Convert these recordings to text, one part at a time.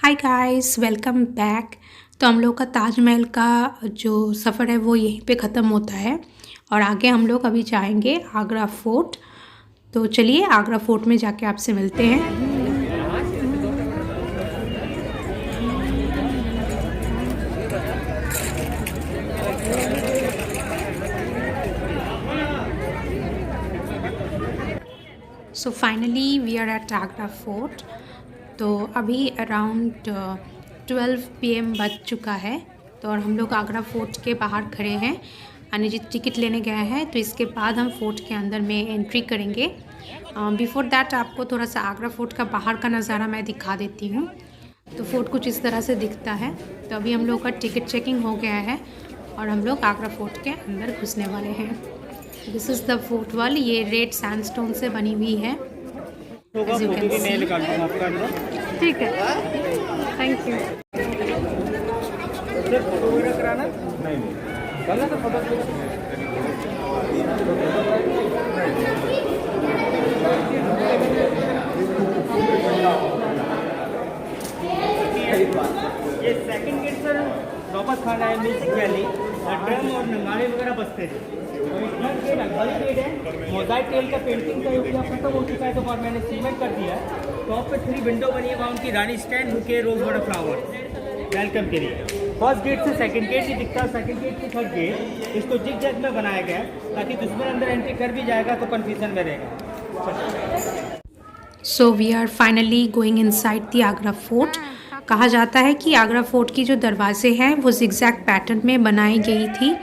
Hi guys, welcome back. तो हम लोग का ताजमहल का जो सफ़र है वो यहीं पे ख़त्म होता है और आगे हम लोग अभी जाएंगे आगरा फोर्ट। तो चलिए आगरा फोर्ट में जाके आपसे मिलते हैं। So finally we are at Agra fort. तो अभी अराउंड 12 PM बज चुका है। तो और हम लोग आगरा फोर्ट के बाहर खड़े हैं। अनिजीत टिकट लेने गया है, तो इसके बाद हम फोर्ट के अंदर में एंट्री करेंगे। बिफोर दैट आपको थोड़ा सा आगरा फोर्ट का बाहर का नज़ारा मैं दिखा देती हूँ। तो फोर्ट कुछ इस तरह से दिखता है। तो अभी हम लोग का टिकट चेकिंग हो गया है और हम लोग आगरा फोर्ट के अंदर घुसने वाले हैं। This is the fort wall. ये रेड सैंडस्टोन से बनी हुई है। As you can see। ठीक है, थैंक यू। ये सेकंड गेट सर वापस खाना है म्यूजिक वैली ड्रम और नगाड़े वगैरह बजते थे। थर्ड गेट अकबरी गेट है। मोजाइक टेल का पेंटिंग का उपयोग खत्म हो चुका है, तो बाद मैंने सीमेंट कर दिया है। टॉप पे 3 विंडो बनी है, वहाँ उनकी रानी stand bouquet rose water flower welcome के लिए। फर्स्ट गेट से सेकंड गेट ही दिखता है। सेकंड गेट से थर्ड गेट इसको जिग जैग में बनाया गया है ताकि दुश्मन अंदर एंट्री कर भी जाएगा तो कन्फ्यूजन में रहेगा। So we are finally going inside the Agra fort. कहा जाता है कि आगरा फोर्ट की जो दरवाजे हैं वो जिगजैग पैटर्न में बनाई गई थी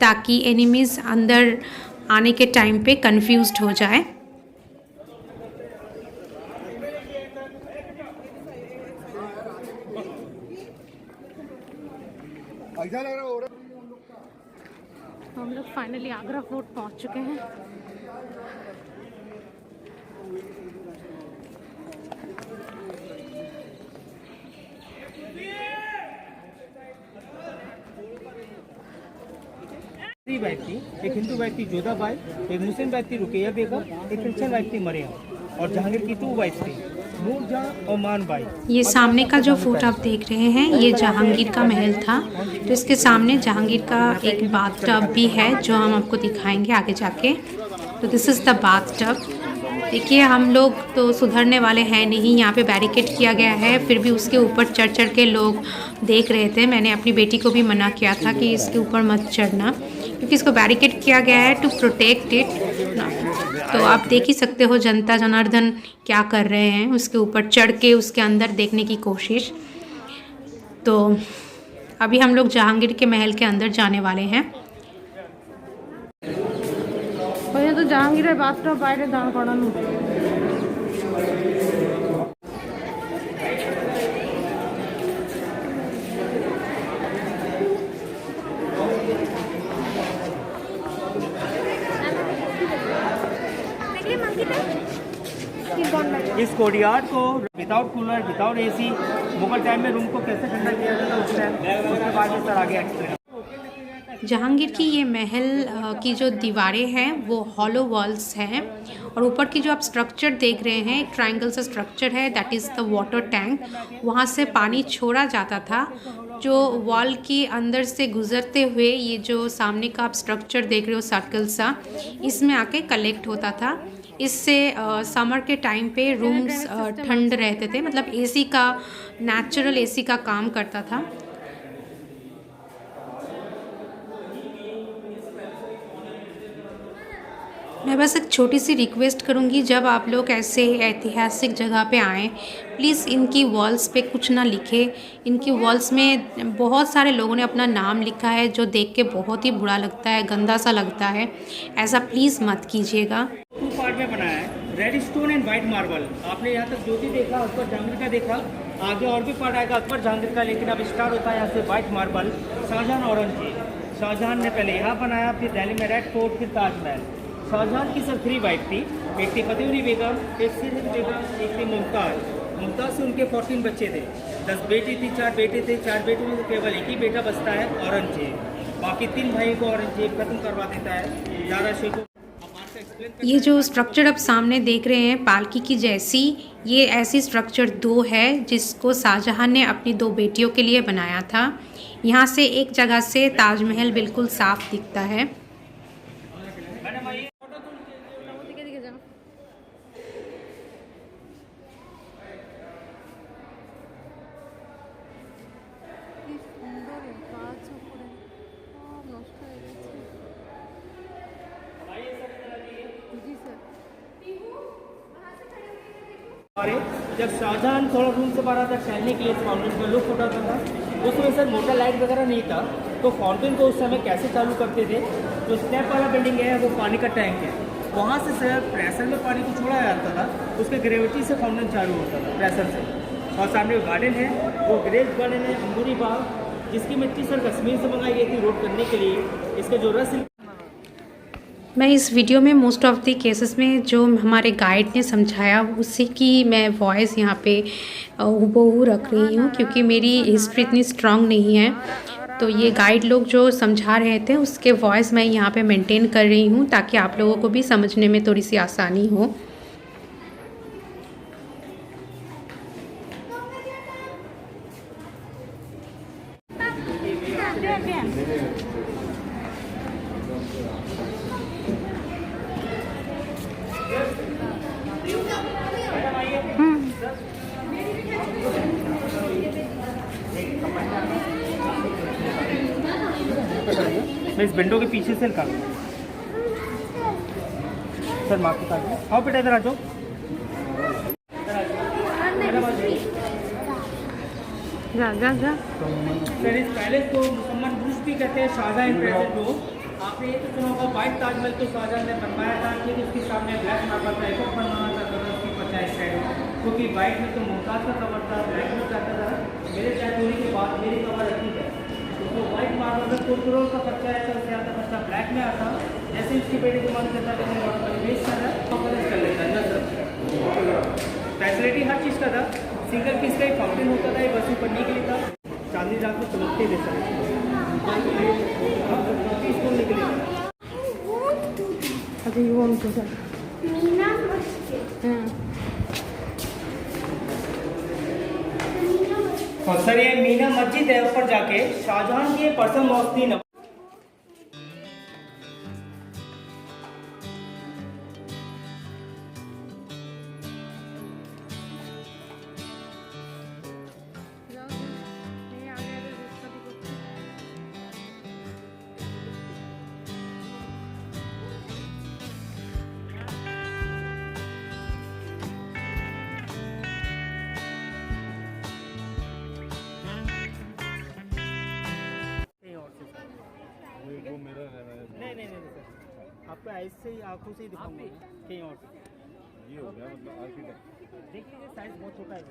ताकि एनिमीज़ अंदर आने के टाइम पे कंफ्यूज्ड हो जाए। हम लोग फाइनली आगरा फोर्ट पहुंच चुके हैं। व्यक्ति, एक हिंदू व्यक्ति जोधाबाई, एक मुस्लिम व्यक्ति रुकैया बेगम, एक क्रिश्चियन व्यक्ति मरियम और जहांगीर की 2 वाइफ थी, नूरजहां और मानबाई। ये सामने का जो फोर्ट आप देख रहे हैं ये जहांगीर का महल था। तो इसके सामने जहांगीर का एक बाथ टब भी है जो हम आपको दिखाएंगे आगे जाके। तो this is the bath tub. देखिए हम लोग तो सुधरने वाले हैं नहीं, यहाँ पे बैरिकेड किया गया है, फिर भी उसके ऊपर चढ़ चढ़ के लोग देख रहे थे। मैंने अपनी बेटी को भी मना किया था कि इसके ऊपर मत चढ़ना क्योंकि इसको बैरिकेड किया गया है टू प्रोटेक्ट इट। तो आप देख ही सकते हो जनता जनार्दन क्या कर रहे हैं, उसके ऊपर चढ़ के उसके अंदर देखने की कोशिश। तो अभी हम लोग जहांगीर के महल के अंदर जाने वाले हैं। तो जहांगीर बात बाहर दाड़ कड़ानो इस कोर्टयार्ड को without cooler without AC Mughal time में रूम को कैसे ठंडा किया जाता उस टाइम, उसके बाद में सर आगे एक्सप्लेन। जहांगीर की ये महल की जो दीवारें हैं वो हॉलो वॉल्स हैं और ऊपर की जो आप स्ट्रक्चर देख रहे हैं एक ट्रायंगल सा स्ट्रक्चर है, that is the water tank. वहाँ से पानी छोड़ा जाता था जो वॉल के अंदर से गुजरते हुए ये जो सामने का आप स्ट्रक्चर देख रहे हो सर्कल सा, इसमें आके कलेक्ट होता था। इससे समर के टाइम पे रूम्स ठंड रहते थे, मतलब एसी का नेचुरल एसी का काम करता था। मैं बस एक छोटी सी रिक्वेस्ट करूँगी, जब आप लोग ऐसे ऐतिहासिक जगह पे आएँ प्लीज़ इनकी वॉल्स पे कुछ ना लिखे। इनकी वॉल्स में बहुत सारे लोगों ने अपना नाम लिखा है जो देख के बहुत ही बुरा लगता है, गंदा सा लगता है। ऐसा प्लीज़ मत कीजिएगा। 2 पार्ट में बनाया है, red stone and white marble. आपने यहाँ तक ज्योति देखा, अकबर जहांगीर का देखा, आगे और भी पार्ट आएगा अकबर जहांगीर का, लेकिन अब स्टार्ट होता है यहाँ से वाइट मार्बल। शाहजहां औरंगजेब, शाहजहां ने पहले यहाँ बनाया, फिर दिल्ली में रेड फोर्ट, फिर ताजमहल। शाहजहां की सिर्फ 3 वाइफ थी, एक थी फतेहरी बेगम, एक सीरत बेगम, एक थी मुमताज़। मुमताज़ से उनके 14 बच्चे थे, 10 बेटी थी, 4 बेटे थे। 4 बेटों में केवल एक ही बेटा बचता है औरंगजेब, बाकी 3 भाइयों को औरंगजेब खत्म करवा देता है। ज़्यादा शेखों ये जो स्ट्रक्चर आप सामने देख रहे हैं पालकी की जैसी, ये ऐसी स्ट्रक्चर 2 है जिसको शाहजहां ने अपनी 2 बेटियों के लिए बनाया था। यहाँ से एक जगह से ताजमहल बिल्कुल साफ दिखता है। जब शाहजहां थोड़ा रूम से बाहर आता टहलने के लिए फाउंटेन का लुक उठाता था, उसमें सर मोटा लाइट वगैरह नहीं था, तो फाउंटेन को उस समय कैसे चालू करते थे? जो स्टेप वाला बिल्डिंग है वो पानी का टैंक है, वहाँ से सर प्रेशर में पानी को छोड़ा जाता था, उसके ग्रेविटी से फाउंटेन चालू होता था प्रेशर से। और सामने गार्डन है, वो ग्रेस गार्डन है अंगूरी बाग, जिसकी मिट्टी सर कश्मीर से मंगाई गई थी रोड करने के लिए। इसके जो रस मैं इस वीडियो में मोस्ट ऑफ द केसेस में जो हमारे गाइड ने समझाया उसी की मैं वॉइस यहाँ पे हूबहू रख रही हूँ, क्योंकि मेरी हिस्ट्री इतनी स्ट्रांग नहीं है। तो ये गाइड लोग जो समझा रहे थे उसके वॉइस मैं यहाँ पे मेंटेन कर रही हूँ ताकि आप लोगों को भी समझने में थोड़ी सी आसानी हो। मैं इस विंडो के पीछे से निकाल सर माफ कर दो। आओ बेटा इधर आ जाओ। जा सर इस पैलेस को मुसलमान बुर्ज भी कहते हैं, शाहजहां पैलेस को। आपने ये तो सुना होगा व्हाइट ताजमहल तो शाहजहां ने बनवाया था कि उसके सामने ब्लैक मार्बल का एक बनवाना था उसकी 50 साइड, क्योंकि व्हाइट में तो मुमताज़ का कवर था, ब्लैक में चाहता था मेरे चाहे होने के बाद मेरी कवर रखी है। तो व्हाइट मार्बल में 4 करोड़ का खर्चा है, सबसे ज़्यादा खर्चा ब्लैक में आता। जैसे इसकी बेटे को मन करता है वेस्ट कर रहा है कर लेता है। फैसिलिटी हर चीज़ का था, सिंगल पीस का एक फाउंटेन होता था, एक वसूल करने के लिए था, चांदी रात में चमकते थे सर के लिए। अच्छा ये वो उनको सर और सर ये मीना मस्जिद है, ऊपर जाके शाहजहां की पर्सनल मॉस्क थी। नहीं सर, आपको ऐसे ही आंखों से ही दिखाऊंगा कहीं और से। ये हो गया मतलब आर्किटेक्ट देखिए साइज बहुत छोटा है।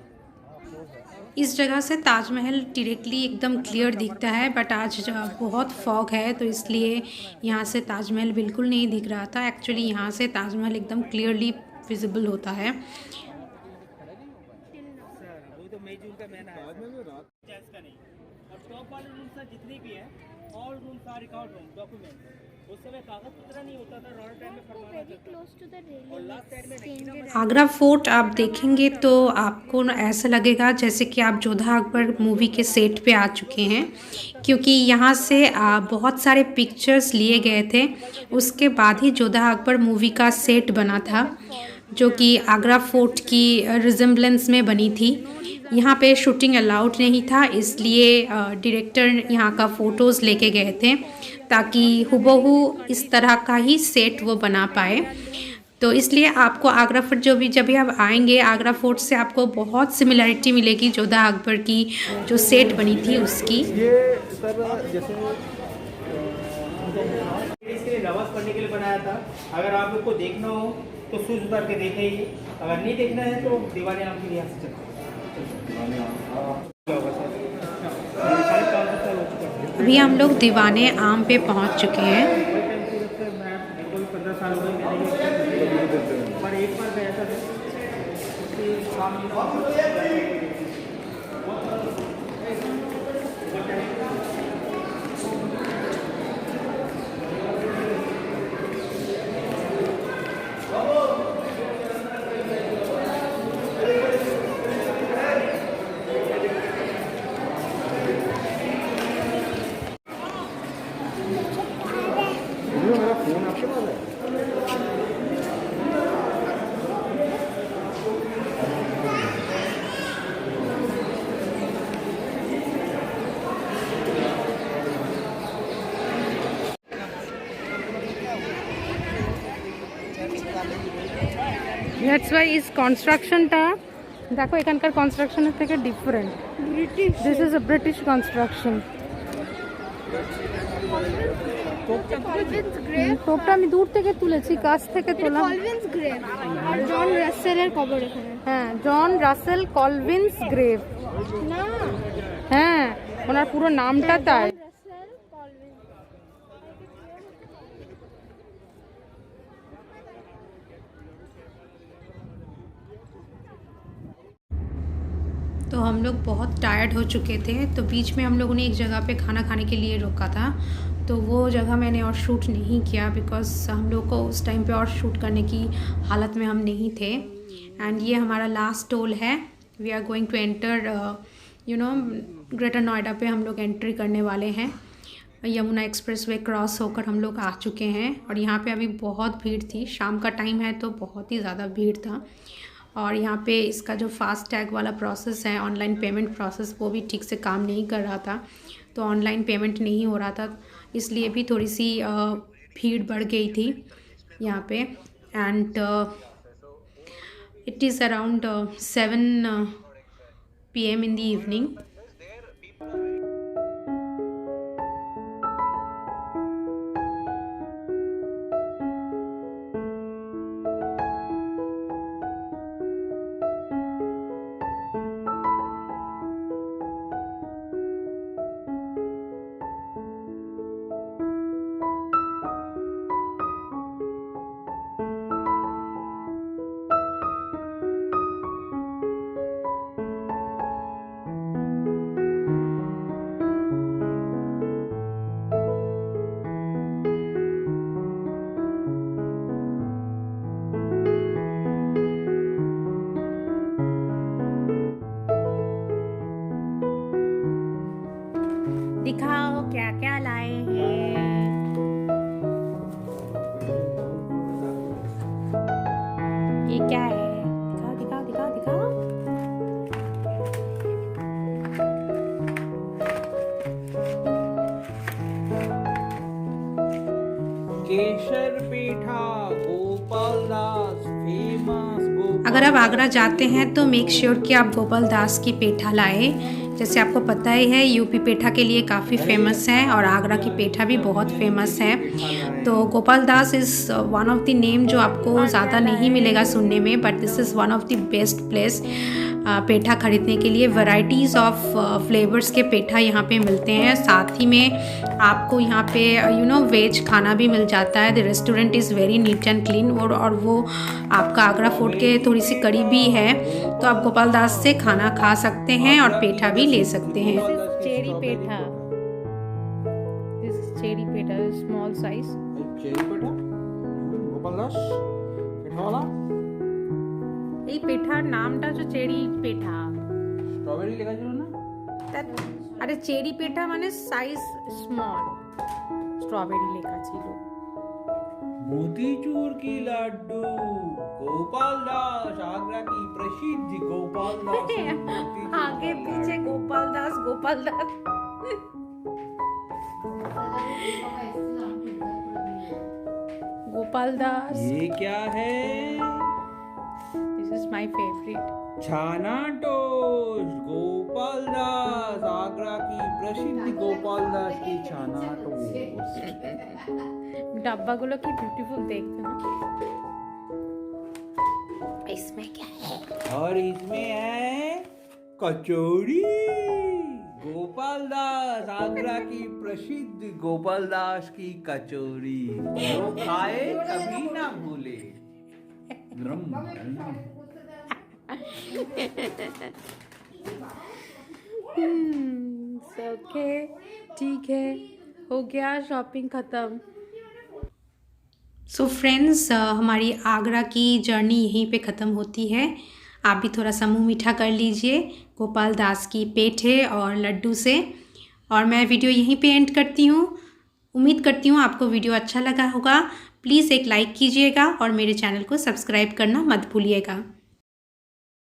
इस जगह से ताजमहल डायरेक्टली एकदम क्लियर दिखता है, बट आज बहुत फॉग है तो इसलिए यहाँ से ताजमहल बिल्कुल नहीं दिख रहा था। एक्चुअली यहाँ से ताजमहल एकदम क्लियरली विजिबल होता है। वो तो मई जून का महीना है, का नहीं। और टॉप वाले रूम सर जितने भी हैं ऑल रूम का रिकॉर्ड रूम डॉक्यूमेंट, उस समय कागज पत्र नहीं होता था, रॉयल टाइम में फरमाना था। और लास्ट टाइम में आगरा फोर्ट आप देखेंगे तो आपको ऐसा लगेगा जैसे कि आप जोधा अकबर मूवी के सेट पे आ चुके हैं, क्योंकि यहाँ से बहुत सारे पिक्चर्स लिए गए थे। उसके बाद ही जोधा अकबर मूवी का सेट बना था, जो कि आगरा फोर्ट की रिजेम्बलेंस में बनी थी। यहाँ पे शूटिंग अलाउड नहीं था, इसलिए डायरेक्टर यहाँ का फ़ोटोज़ लेके गए थे ताकि हुबहू इस तरह का ही सेट वो बना पाए। तो इसलिए आपको आगरा फोर्ट जब भी आप आएंगे आगरा फोर्ट से आपको बहुत सिमिलरिटी मिलेगी जोधा अकबर की जो सेट बनी थी उसकी। ये सर जैसे इसके लिए नमाज पढ़ने के लिए बनाया था। अगर आप लोग को देखना हो तो शूज उतार के देखिए, अगर नहीं देखना है तो दीवाने आपके यहाँ से चलते। अभी हम लोग दीवाने आम पे पहुंच चुके हैं। 15 साल हो गए, पर एक बार गया था দ্যাটস ওয়াই ইজ কনস্ট্রাকশনটা দেখো এখানকার কনস্ট্রাকশনের থেকে different. This is a British construction. তোপটা আমি দূর থেকে তুলেছি, কাছ থেকে তোলা। আর জন রাসেলের কবর এখানে। হ্যাঁ, জন রাসেল কলভিন্স গ্রেভ। না, হ্যাঁ, ওনার পুরো নামটা তাই। तो हम लोग बहुत टायर्ड हो चुके थे, तो बीच में हम लोगों ने एक जगह पे खाना खाने के लिए रोका था। तो वो जगह मैंने और शूट नहीं किया बिकॉज़ हम लोग को उस टाइम पे और शूट करने की हालत में हम नहीं थे। एंड ये हमारा लास्ट टोल है। We are going to enter greater Noida पे हम लोग एंट्री करने वाले हैं। यमुना एक्सप्रेसवे क्रॉस होकर हम लोग आ चुके हैं और यहाँ पे अभी बहुत भीड़ थी। शाम का टाइम है तो बहुत ही ज़्यादा भीड़ था। और यहाँ पे इसका जो फास्ट टैग वाला प्रोसेस है, ऑनलाइन पेमेंट प्रोसेस, वो भी ठीक से काम नहीं कर रहा था। तो ऑनलाइन पेमेंट नहीं हो रहा था, इसलिए भी थोड़ी सी भीड़ बढ़ गई थी यहाँ पे। And it is around 7 PM in the evening. दिखाओ क्या क्या लाए हैं। ये क्या है? दिखाओ दिखाओ दिखाओ दिखाओ। केसर पेठा गोपाल दास फेमस। अगर आप आगरा जाते हैं तो मेक श्योर कि आप गोपाल दास की पेठा लाए। जैसे आपको पता ही है यूपी पेठा के लिए काफ़ी फेमस है और आगरा की पेठा भी बहुत फेमस है। तो Gopal Das is one of the name जो आपको ज़्यादा नहीं मिलेगा सुनने में, but this is one of the best place petha ख़रीदने के लिए। वैरायटीज़ ऑफ फ्लेवर्स के पेठा यहाँ पे मिलते हैं। साथ ही में आपको यहाँ पे वेज खाना भी मिल जाता है। The restaurant is very neat and clean और वो आपका आगरा फोर्ट के थोड़ी सी करीब ही है। तो आप गोपाल दास से खाना खा सकते हैं और पेठा भी ले सकते हैं। Cherry petha, this is cherry petha, small size. Cherry petha Gopal Das petha वाला। এই পেঠার নামটা হচ্ছে চেরি পেঠা। স্ট্রবেরি লেখা ছিল না? আরে চেরি পেঠা মানে সাইজ স্মল, স্ট্রবেরি লেখা ছিল। मोतीचूर की लड्डू गोपाल दास, आगरा की प्रसिद्ध गोपाल दास। आगे पीछे गोपाल दास गोपाल दास। गोपाल दास, ये क्या है? This is my favourite. छाना टोस्ट गोपाल दास, आगरा की प्रसिद्ध गोपाल दास की छाना टोस्ट। डब्बागुलो की ब्यूटीफुल देखते ना। इसमें क्या है? और इसमें है कचौड़ी गोपाल दास, आगरा की प्रसिद्ध गोपाल दास की कचौड़ी। जो खाए कभी ना भूले। ओके, ठीक है, हो गया शॉपिंग खत्म। सो फ्रेंड्स, हमारी आगरा की जर्नी यहीं पे ख़त्म होती है। आप भी थोड़ा सा मुँह मीठा कर लीजिए गोपाल दास की पेठे और लड्डू से। और मैं वीडियो यहीं पे एंड करती हूँ। उम्मीद करती हूँ आपको वीडियो अच्छा लगा होगा। प्लीज़ एक लाइक कीजिएगा और मेरे चैनल को सब्सक्राइब करना मत भूलिएगा।